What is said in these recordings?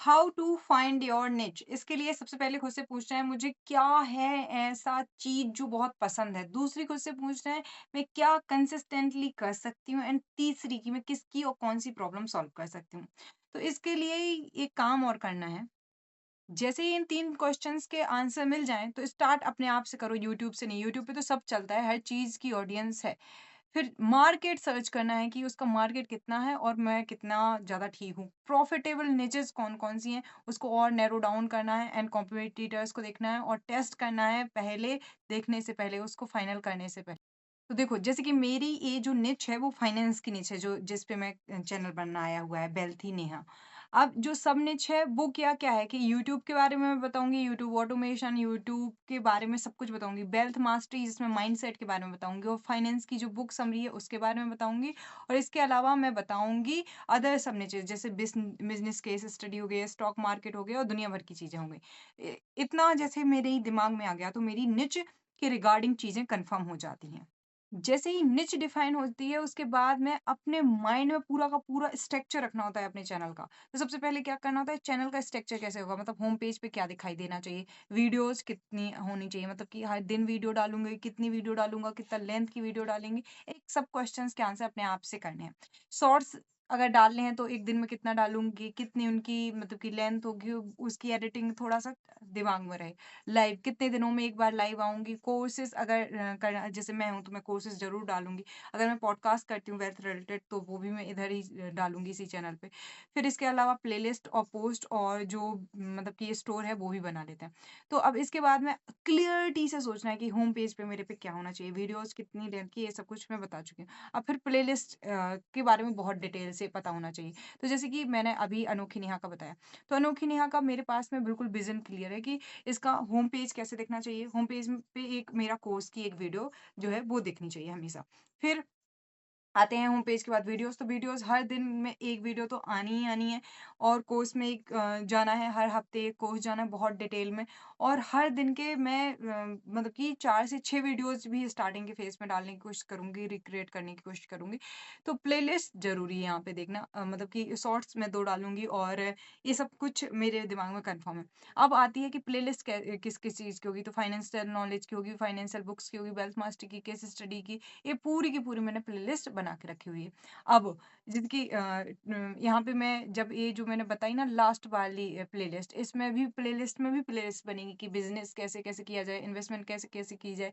How to find your निच। इसके लिए सबसे पहले खुद से पूछना है मुझे क्या है ऐसा चीज जो बहुत पसंद है। दूसरी खुद से पूछना है मैं क्या कंसिस्टेंटली कर सकती हूँ। एंड तीसरी कि मैं किसकी और कौन सी प्रॉब्लम सॉल्व कर सकती हूँ। तो इसके लिए एक काम और करना है। जैसे ही इन 3 क्वेश्चन्स के आंसर मिल जाएँ, तो स्टार्ट अपने आप से करो, यूट्यूब से नहीं। यूट्यूब पे तो सब चलता है, हर चीज़ की ऑडियंस है। फिर मार्केट सर्च करना है कि उसका मार्केट कितना है और मैं कितना ज़्यादा ठीक हूँ। प्रॉफिटेबल निचेज़ कौन-कौन सी हैं, उसको और नैरो डाउन करना है। एंड कॉम्पिटिटर्स को देखना है और टेस्ट करना है पहले, देखने से पहले, उसको फाइनल करने से पहले। तो देखो, जैसे कि मेरी ये जो निच है वो फाइनेंस की निच है, जो जिस पे मैं चैनल बनाया हुआ है, वेल्थी नेहा। अब जो सब निच है वो क्या-क्या है कि यूट्यूब के बारे में मैं बताऊँगी, यूट्यूब ऑटोमेशन, यूट्यूब के बारे में सब कुछ बताऊँगी। वेल्थ मास्टरी जिसमें माइंडसेट के बारे में बताऊँगी और फाइनेंस की जो बुक समरी है उसके बारे में बताऊँगी। और इसके अलावा मैं बताऊँगी अदर सब निचेज़ जैसे बिज़नेस केस स्टडी हो गया, स्टॉक मार्केट हो गया और दुनिया भर की चीज़ें हो गई। इतना जैसे मेरे ही दिमाग में आ गया तो मेरी निच के रिगार्डिंग चीज़ें कन्फर्म हो जाती हैं। जैसे ही निच डिफाइन होती है उसके बाद में अपने माइंड में पूरा का पूरा स्ट्रक्चर रखना होता है अपने चैनल का। तो सबसे पहले क्या करना होता है, चैनल का स्ट्रक्चर कैसे होगा, मतलब होम पेज पे क्या दिखाई देना चाहिए, वीडियोज़ कितनी होनी चाहिए, मतलब कि हर दिन वीडियो डालूँगी, कितनी वीडियो डालूँगा, कितना लेंथ की वीडियो डालेंगे, एक सब क्वेश्चन्स के आंसर अपने आप से करने हैं। शॉर्ट्स अगर डालने हैं तो 1 दिन में कितना डालूँगी, कितनी उनकी मतलब की लेंथ होगी, उसकी एडिटिंग थोड़ा-सा दिमाग में रहे। लाइव कितने दिनों में एक बार लाइव आऊँगी, कोर्सेज़ अगर कर जैसे मैं हूँ तो मैं कोर्सेज़ ज़रूर डालूँगी। अगर मैं पॉडकास्ट करती हूँ वेल्थ रिलेटेड तो वो भी मैं इधर ही डालूँगी इसी चैनल पे। फिर इसके अलावा प्लेलिस्ट और पोस्ट और जो मतलब कि ये स्टोर है वो भी बना लेते हैं। तो अब इसके बाद में क्लियरिटी से सोचना है कि होम पेज पे मेरे पे क्या होना चाहिए, वीडियोज़ कितनी लेंथ की, ये सब कुछ मैं बता चुकी हूँ। अब फिर प्लेलिस्ट के बारे में बहुत डिटेल से पता होना चाहिए। तो जैसे कि मैंने अभी अनोखी नेहा का बताया, तो अनोखी नेहा का मेरे पास में बिल्कुल विज़न क्लियर है कि इसका होम पेज कैसे दिखना चाहिए? होम पेज पे एक मेरा कोर्स की एक वीडियो जो है वो दिखनी चाहिए हमेशा। फिर आते हैं होम पेज के बाद वीडियोज़, तो वीडियोज़ हर दिन में 1 वीडियो तो आनी ही आनी है। और कोर्स में एक जाना है, हर हफ्ते एक कोर्स जाना है बहुत डिटेल में। और हर दिन के मैं मतलब कि 4 से 6 वीडियोज़ भी स्टार्टिंग के फेज़ में डालने की कोशिश करूँगी, रिक्रिएट करने की कोशिश करूँगी। तो प्लेलिस्ट ज़रूरी है यहाँ पे देखना, मतलब कि शॉर्ट्स मैं 2 डालूँगी और ये सब कुछ मेरे दिमाग में कन्फर्म है। अब आती है कि प्लेलिस्ट किस-किस चीज़ की होगी, तो फाइनेंशियल नॉलेज की होगी, फाइनेंशियल बुक्स की होगी, वेल्थ मास्टर की, केस स्टडी की, ये पूरी की पूरी मैंने प्लेलिस्ट बना के रखी हुई है। अब जिनकी यहाँ पे मैं जब ये जो मैंने बताई ना लास्ट वाली प्लेलिस्ट, इसमें भी प्लेलिस्ट में भी प्लेलिस्ट बनेगी कि बिज़नेस कैसे-कैसे किया जाए, इन्वेस्टमेंट कैसे-कैसे की जाए,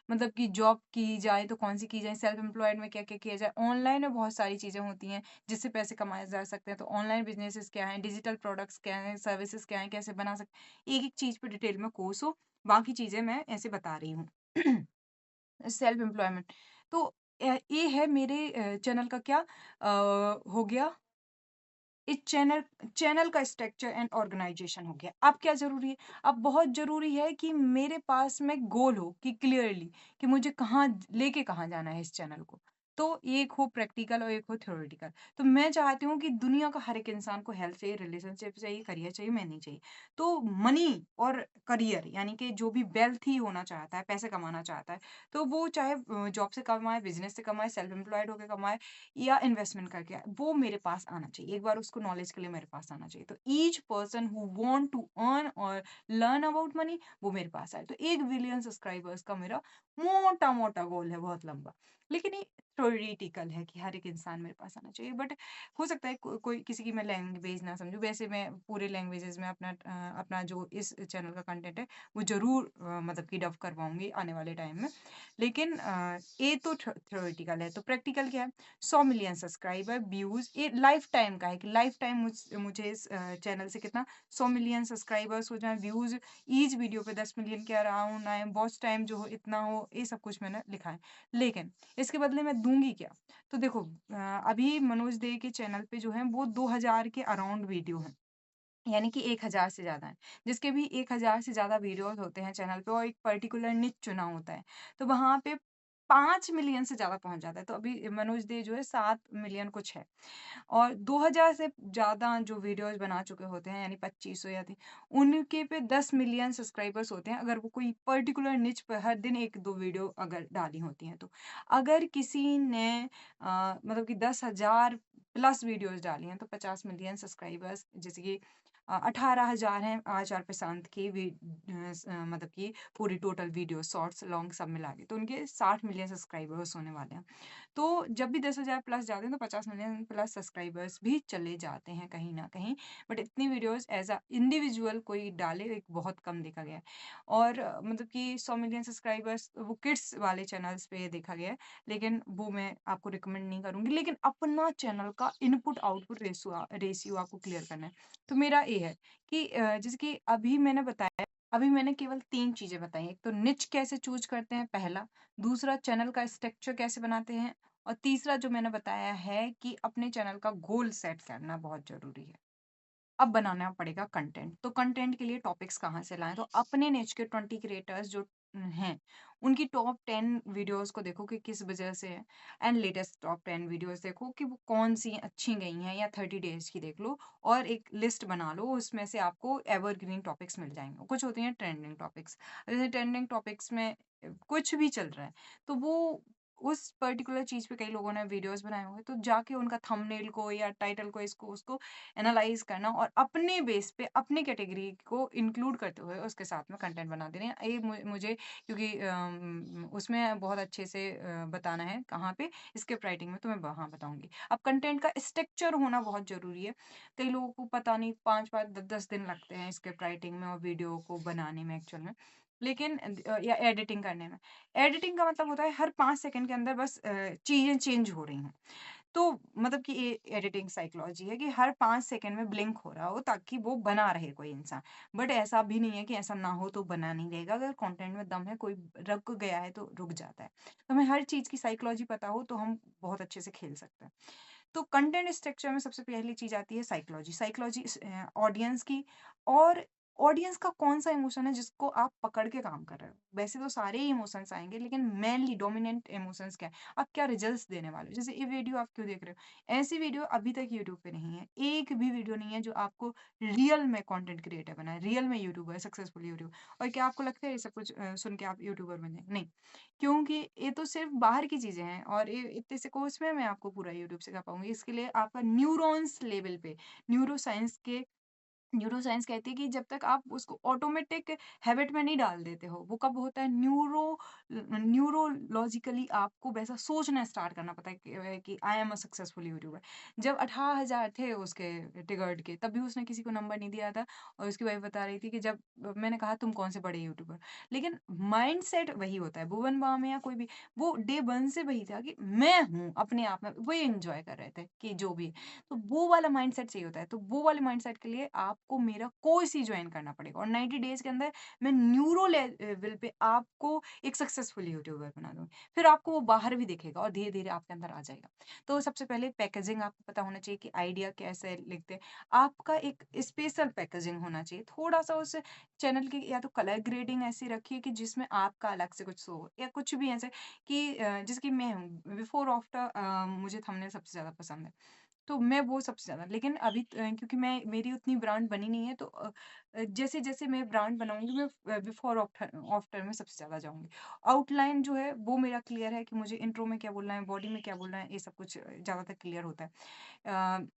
मतलब कि जॉब की जाए तो कौन-सी की जाए, सेल्फ एम्प्लॉयड में क्या-क्या किया जाए। ऑनलाइन में बहुत सारी चीज़ें होती हैं जिससे पैसे कमाए जा सकते हैं, तो ऑनलाइन बिज़नेसेस क्या हैं, डिजिटल प्रोडक्ट्स क्या हैं, सर्विसेज़ क्या हैं, कैसे बना सकते, एक-एक चीज़ पे डिटेल में कोर्स हो, बाकी चीज़ें मैं ऐसे बता रही हूँ। Self employment. तो ये है मेरे चैनल का क्या हो गया, इस चैनल चैनल का स्ट्रक्चर एंड ऑर्गेनाइजेशन हो गया। अब क्या ज़रूरी है? अब बहुत ज़रूरी है कि मेरे पास में गोल हो कि क्लियरली कि मुझे लेके कहाँ जाना है इस चैनल को। तो एक हो प्रैक्टिकल और एक हो थ्योरेटिकल। तो मैं चाहती हूँ कि दुनिया का हर एक इंसान को हेल्थ चाहिए, रिलेशनशिप चाहिए, करियर चाहिए, मनी चाहिए। तो मनी और करियर यानी कि जो भी वेल्थी होना चाहता है, पैसे कमाना चाहता है, तो वो चाहे जॉब से कमाए, बिज़नेस से कमाए, सेल्फ एम्प्लॉयड होके कमाए या इन्वेस्टमेंट करके वो मेरे पास आना चाहिए। एक बार उसको नॉलेज के लिए मेरे पास आना चाहिए। तो each person who want to earn or learn about money वो मेरे पास आए। तो 1 बिलियन सब्सक्राइबर्स का मेरा मोटा-मोटा गोल है, बहुत लंबा। लेकिन ये थ्योरेटिकल है कि हर एक इंसान मेरे पास आना चाहिए। बट हो सकता है कोई किसी की मैं लैंग्वेज ना समझूँ। वैसे मैं पूरे लैंग्वेजेज़ में अपना जो इस चैनल का कंटेंट है वो ज़रूर मतलब कि डब करवाऊँगी आने वाले टाइम में। लेकिन ये तो थ्योरेटिकल है। तो प्रैक्टिकल क्या है? 100 मिलियन सब्सक्राइबर, व्यूज़, ये लाइफ टाइम का है कि लाइफ टाइम मुझे इस चैनल से कितना 100 मिलियन सब्सक्राइबर्स हो जाएँ, व्यूज़ ईच वीडियो पे 10 मिलियन के अराउंड आएँ, वॉच टाइम जो हो इतना हो, ये सब कुछ मैंने लिखा है। लेकिन इसके बदले मैं दूँगी क्या? तो देखो अभी मनोज डे के चैनल पे जो है वो 2000 के अराउंड वीडियो हैं। यानी कि 1000 से ज़्यादा हैं। जिसके भी 1000 से ज़्यादा वीडियोज़ होते हैं चैनल पे और एक पर्टिकुलर निच चुना होता है। तो वहाँ पे 5 मिलियन से ज़्यादा पहुँच जाता है। तो अभी मनोज डे जो है 7 मिलियन कुछ है। और 2000 से ज़्यादा जो वीडियोज़ बना चुके होते हैं यानी 2500 या ती उनके पे 10 मिलियन सब्सक्राइबर्स होते हैं अगर वो कोई पर्टिकुलर निच पे हर दिन 1-2 वीडियो अगर डाली होती हैं तो। अगर किसी ने मतलब कि 10,000 प्लस वीडियोज़ डाली हैं, तो 50 मिलियन सब्सक्राइबर्स, जैसे कि 18,000 हैं आचार प्रशांत की मतलब कि पूरी टोटल वीडियो शॉर्ट्स लॉन्ग सब मिला के, तो उनके 60 मिलियन सब्सक्राइबर्स होने वाले हैं। तो जब भी 10,000 प्लस जाते हैं तो 50 मिलियन प्लस सब्सक्राइबर्स भी चले जाते हैं कहीं न कहीं। बट इतनी वीडियोज़ एज़ अ इंडिविजुअल कोई डाले एक बहुत कम देखा गया है। और मतलब कि 100 मिलियन सब्सक्राइबर्स वो किड्स वाले चैनल्स पे देखा गया है, लेकिन वो मैं आपको रिकमेंड नहीं करूँगी। लेकिन अपना चैनल का इनपुट-आउटपुट रेशियो आपको क्लियर करना है। तो मेरा ये है कि जैसे कि अभी मैंने केवल 3 चीज़ें बताई हैं। एक तो निच कैसे चूज़ करते हैं पहला, दूसरा चैनल का स्ट्रक्चर कैसे बनाते हैं, और तीसरा जो मैंने बताया है कि अपने चैनल का गोल सेट करना बहुत ज़रूरी है। अब बनाना पड़ेगा कंटेंट। तो कंटेंट के लिए टॉपिक्स कहाँ से लाएँ? तो अपने निच के 20 क्रिएटर्स जो हैं, उनकी टॉप 10 वीडियोज़ को देखो कि किस वजह से है, एंड लेटेस्ट टॉप 10 वीडियोज़ देखो कि वो कौन-सी अच्छी गई हैं, या 30 डेज़ की देख लो और एक लिस्ट बना लो, उसमें से आपको एवरग्रीन टॉपिक्स मिल जाएँगे। कुछ होती हैं ट्रेंडिंग टॉपिक्स, जैसे ट्रेंडिंग टॉपिक्स में कुछ भी चल रहा है, तो वो उस पर्टिकुलर चीज़ पे कई लोगों ने वीडियोज़ बनाए होंगे, तो जाके उनका थंबनेल को या टाइटल को इसको उसको एनालाइज़ करना और अपने बेस पे अपनी कैटेगरी को इंक्लूड करते हुए उसके साथ में कंटेंट बना देने हैं। ये मुझे क्योंकि उसमें बहुत अच्छे से बताना है कहाँ पे, स्क्रिप्ट राइटिंग में, तो मैं वहाँ बताऊँगी। अब कंटेंट का स्ट्रक्चर होना बहुत ज़रूरी है। कई लोगों को पता नहीं 5-5 10-10 दिन लगते हैं स्क्रिप्ट राइटिंग में और वीडियो को बनाने में एक्चुअल में। लेकिन या एडिटिंग करने में। एडिटिंग का मतलब होता है हर 5 सेकंड के अंदर बस चीज़ें चेंज हो रही हैं। तो मतलब कि ये एडिटिंग साइकोलॉजी है कि हर 5 सेकंड में ब्लिंक हो रहा हो ताकि वो बना रहे कोई इंसान। बट ऐसा भी नहीं है कि ऐसा ना हो तो बना नहीं रहेगा। अगर कंटेंट में दम है, कोई रुक गया है तो रुक जाता है। तो हमें हर चीज़ की साइकोलॉजी पता हो तो हम बहुत अच्छे से खेल सकते हैं। तो कंटेंट स्ट्रक्चर में सबसे पहली चीज़ आती है साइकोलॉजी। साइकोलॉजी ऑडियंस की, और ऑडियंस का कौन-सा इमोशन है जिसको आप पकड़ के काम कर रहे हो। वैसे तो सारे ही इमोशंस आएँगे, लेकिन मेनली डोमिनेंट इमोशंस क्या है? आप क्या रिजल्ट्स देने वाले हो? जैसे ये वीडियो आप क्यों देख रहे हो? ऐसी वीडियो अभी तक यूट्यूब पे नहीं है। एक भी वीडियो नहीं है जो आपको रियल में कंटेंट क्रिएटर बनाए, रियल में यूट्यूबर, सक्सेसफुल यूट्यूबर। और क्या आपको लगता है ये सब कुछ सुन के आप यूट्यूबर बन जाएँगे? नहीं। क्योंकि ये तो सिर्फ़ बाहर की चीज़ें हैं, और ये इतने से कोर्स में मैं आपको पूरा यूट्यूब सिखा पाऊँगी। इसके लिए आपका न्यूरॉन्स लेवल पे, न्यूरोसाइंस के न्यूरोसाइंस कहती है कि जब तक आप उसको ऑटोमेटिक हैबिट में नहीं डाल देते हो, वो कब होता है, न्यूरोलॉजिकली आपको वैसा सोचना स्टार्ट करना पड़ता है कि I am a successful YouTuber. जब 18,000 थे उसके टिगर्ड के, तब भी उसने किसी को नंबर नहीं दिया था, और उसकी वाइफ बता रही थी कि जब मैंने कहा तुम कौन से बड़े यूट्यूबर, लेकिन माइंडसेट वही होता है। भुवन बाम या कोई भी, वो डे 1 से वही था कि मैं हूँ अपने आप में, वो एंजॉय कर रहे थे कि जो भी, तो वो वाला माइंडसेट चाहिए होता है। तो वो वाले माइंडसेट के लिए आपको मेरा कोर्स ही जॉइन करना पड़ेगा, और 90 डेज़ के अंदर मैं न्यूरो लेवल पे आपको एक सक्सेसफुल यूट्यूबर बना दूँगी। फिर आपको वो बाहर भी दिखेगा और धीरे-धीरे आपके अंदर आ जाएगा। तो सबसे पहले पैकेजिंग आपको पता होना चाहिए कि आइडिया कैसे लिखते हैं। आपका एक स्पेशल पैकेजिंग होना चाहिए। थोड़ा-सा उस चैनल की या तो कलर ग्रेडिंग ऐसी रखिए कि जिसमें आपका अलग से कुछ शो हो, या कुछ भी ऐसे कि जैसे कि मैं हूँ, बिफोर आफ्टर मुझे थंबनेल सबसे ज़्यादा पसंद है। तो मैं वो सबसे ज़्यादा, लेकिन अभी क्योंकि मैं मेरी उतनी ब्रांड बनी नहीं है, तो जैसे-जैसे मैं ब्रांड बनाऊँगी, मैं बिफोर आफ्टर आफ्टर में सबसे ज़्यादा जाऊँगी। आउटलाइन जो है वो मेरा क्लियर है कि मुझे इंट्रो में क्या बोलना है, बॉडी में क्या बोलना है, ये सब कुछ ज़्यादातर क्लियर होता है। अ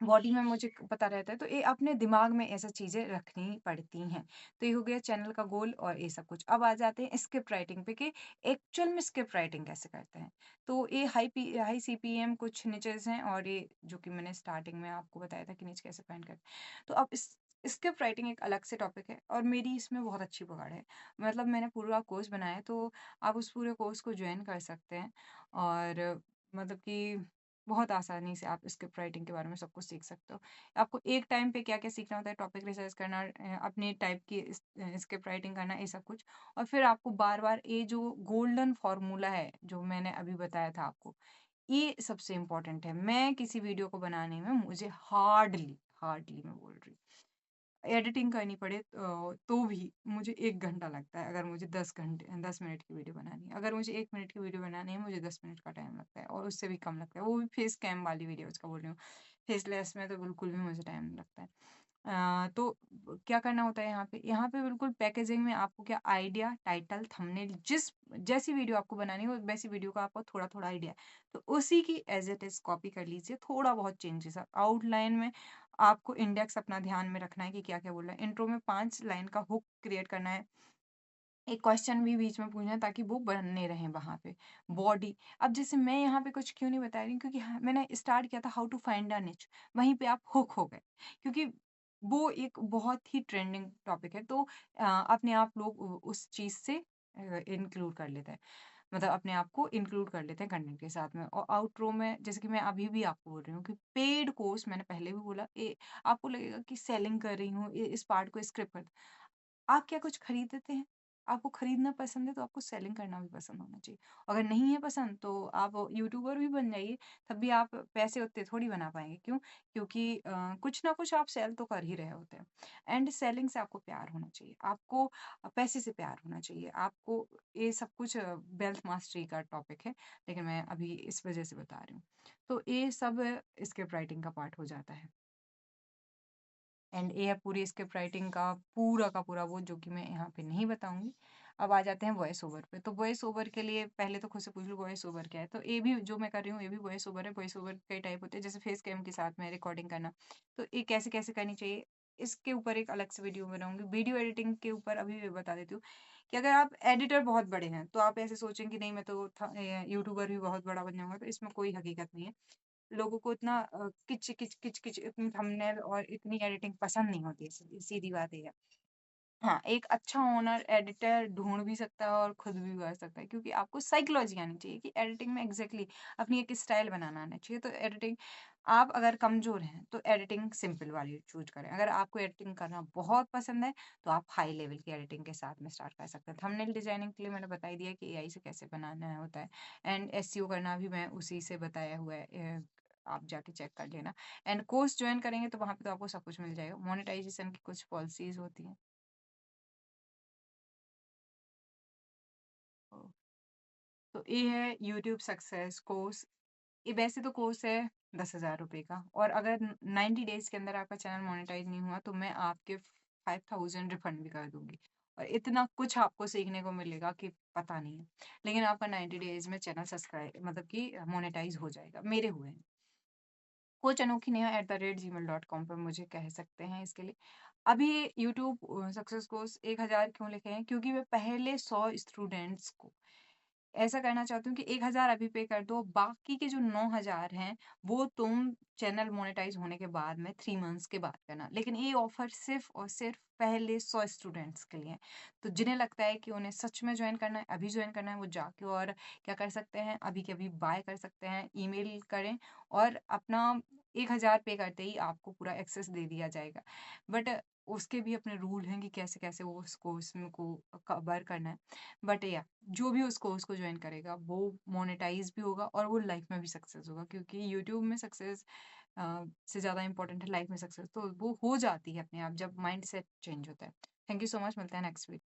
बॉडी में मुझे पता रहता है, तो ये अपने दिमाग में ऐसी चीज़ें रखनी पड़ती हैं। तो ये हो गया चैनल का गोल और ये सब कुछ। अब आ जाते हैं स्क्रिप्ट राइटिंग पे कि एक्चुअल में स्क्रिप्ट राइटिंग कैसे करते हैं। तो ये हाई सीपीएम कुछ निचेस हैं, और ये जो कि मैंने स्टार्टिंग में आपको बताया था कि निच कैसे फाइंड करते हैं। तो अब इस स्क्रिप्ट राइटिंग एक अलग से टॉपिक है, और मेरी इसमें बहुत अच्छी पकड़ है। मतलब मैंने पूरा कोर्स बनाया है, तो आप उस पूरे कोर्स को जॉइन कर सकते हैं, और मतलब कि बहुत आसानी से आप स्क्रिप्ट राइटिंग के बारे में सब कुछ सीख सकते हो। आपको एक टाइम पे क्या-क्या सीखना होता है, टॉपिक रिसर्च करना, अपने टाइप की स्क्रिप्ट राइटिंग करना, ये सब कुछ। और फिर आपको बार-बार ये जो गोल्डन फॉर्मूला है, जो मैंने अभी बताया था आपको, ये सबसे इम्पोर्टेंट है। मैं किसी वीडियो को बनाने में मुझे हार्डली, हार्डली मैं बोल रही हूँ, एडिटिंग करनी पड़े तो भी मुझे 1 घंटा लगता है, अगर मुझे 10 मिनट की वीडियो बनानी है। अगर मुझे 1 मिनट की वीडियो बनानी है, मुझे 10 मिनट का टाइम लगता है, और उससे भी कम लगता है। वो भी फेस कैम वाली वीडियोज़ का बोल रही हूँ। फेसलेस में तो बिल्कुल भी मुझे टाइम नहीं लगता है। तो क्या करना होता है यहाँ पे बिल्कुल पैकेजिंग में आपको क्या आइडिया, टाइटल, थंबनेल जिस जैसी वीडियो आपको बनानी हो वैसी वीडियो का आपको थोड़ा-थोड़ा आइडिया है। तो उसी की एज़ इट इज़ कॉपी कर लीजिए, थोड़ा बहुत चेंजेस है। आउटलाइन में आपको इंडेक्स अपना ध्यान में रखना है कि क्या-क्या बोल रहा है। इंट्रो में 5 लाइन का हुक क्रिएट करना है। एक क्वेश्चन भी बीच में पूछना है ताकि वो बने रहें वहाँ पे। बॉडी अब जैसे मैं यहाँ पे कुछ क्यों नहीं बता रही हूँ क्योंकि मैंने स्टार्ट किया था हाउ टू फाइंड अ निच वहीं पे आप हुक हो गए क्योंकि वो एक बहुत ही ट्रेंडिंग टॉपिक है तो अपने आप लोग उस चीज़ से इंक्लूड कर लेते हैं मतलब अपने आप को इंक्लूड कर लेते हैं कंटेंट के साथ में और आउटरो में जैसे कि मैं अभी भी आपको बोल रही हूँ कि पेड कोर्स मैंने पहले भी बोला आपको लगेगा कि सेलिंग कर रही हूँ इस पार्ट को स्क्रिप्ट कर आप क्या कुछ खरीदते हैं? आपको खरीदना पसंद है तो आपको सेलिंग करना भी पसंद होना चाहिए। अगर नहीं है पसंद तो आप यूट्यूबर भी बन जाइए, तब भी आप पैसे उतने थोड़ी बना पाएँगे। क्यों? क्योंकि कुछ ना कुछ आप सेल तो कर ही रहे होते हैं। एंड सेलिंग से आपको प्यार होना चाहिए, आपको पैसे से प्यार होना चाहिए, आपको ये सब कुछ वेल्थ मास्टरी का टॉपिक है, लेकिन मैं अभी इस वजह से बता रही हूँ। तो ये सब स्क्रिप्ट राइटिंग का पार्ट हो जाता है। एंड ये है पूरी स्क्रिप्ट राइटिंग का पूरा वो जो कि मैं यहाँ पे नहीं बताऊँगी। अब आ जाते हैं वॉइस ओवर पे। तो वॉइस ओवर के लिए पहले तो खुद से पूछ लो वॉइस ओवर क्या है? तो ये भी जो मैं कर रही हूँ ये भी वॉइस ओवर है। वॉइस ओवर कई टाइप होते हैं जैसे फेस कैम के साथ में रिकॉर्डिंग करना। तो ये कैसे-कैसे करनी चाहिए? इसके ऊपर एक अलग से वीडियो बनाऊँगी। वीडियो एडिटिंग के ऊपर अभी मैं बता देती हूँ कि अगर आप एडिटर बहुत बड़े हैं तो आप ऐसे सोचें कि नहीं मैं तो यूट्यूबर भी बहुत बड़ा बन जाऊँगा तो इसमें कोई हकीकत नहीं है। लोगों को इतना किच-किच इतनी थंबनेल और इतनी एडिटिंग पसंद नहीं होती है, सीधी बात ये है। हाँ, एक अच्छा ओनर एडिटर ढूँढ भी सकता है और खुद भी कर सकता है क्योंकि आपको साइकोलॉजी आनी चाहिए कि एडिटिंग में एग्ज़ैक्टली अपनी एक स्टाइल बनाना आना चाहिए। तो एडिटिंग आप अगर कमज़ोर हैं, तो एडिटिंग सिंपल वाली चूज़ करें। अगर आपको एडिटिंग करना बहुत पसंद है, तो आप हाई लेवल की एडिटिंग के साथ में स्टार्ट कर सकते हैं। थंबनेल डिज़ाइनिंग के लिए मैंने बता ही दिया कि एआई से कैसे बनाना है होता है एंड एसईओ करना भी मैं उसी से बताया हुआ है। आप जाके चेक कर लेना एंड कोर्स जॉइन करेंगे तो वहाँ पे तो आपको सब कुछ मिल जाएगा। मोनेटाइज़ेशन की कुछ पॉलिसीज़ होती हैं। तो ये है यूट्यूब सक्सेस कोर्स। ये वैसे तो कोर्स है 10,000 रुपए का और अगर 90 डेज़ के अंदर आपका चैनल मोनेटाइज़ नहीं हुआ तो मैं आपके 5,000 रिफंड भी कर दूँगी। और इतना कुछ आपको सीखने को मिलेगा कि पता नहीं है। लेकिन आपका 90 डेज़ में चैनल सब्सक्राइब मतलब कि मोनेटाइज़ हो जाएगा। मेरे हुए हैं। कोच अनोखी नेहा @gmail.com पर मुझे कह सकते हैं इसके लिए। अभी यूट्यूब सक्सेस कोर्स 1,000 क्यों लिखे हैं? क्योंकि मैं पहले 100 स्टूडेंट्स को ऐसा करना चाहती हूँ कि 1,000 अभी पे कर दो, बाकी के जो 9,000 हैं, वो तुम चैनल मोनेटाइज़ होने के बाद में 3 मंथ्स के बाद करना। लेकिन ये ऑफ़र सिर्फ़ और सिर्फ़ पहले 100 स्टूडेंट्स के लिए है। तो जिन्हें लगता है कि उन्हें सच में जॉइन करना है, अभी जॉइन करना है, वो जाके और क्या कर सकते हैं, अभी के अभी बाय कर सकते हैं, ईमेल करें और अपना 1,000 पे करते ही आपको पूरा एक्सेस दे दिया जाएगा। बट उसके भी अपने रूल हैं कि कैसे-कैसे वो उस कोर्स में को कवर करना है। बट या जो भी उस कोर्स को जॉइन करेगा वो मोनेटाइज़ भी होगा और वो लाइफ में भी सक्सेस होगा क्योंकि यूट्यूब में सक्सेस से ज़्यादा इम्पोर्टेंट है लाइफ में सक्सेस तो वो हो जाती है अपने आप जब माइंडसेट चेंज होता है। थैंक यू सो मच मिलते हैं नेक्स्ट वीक।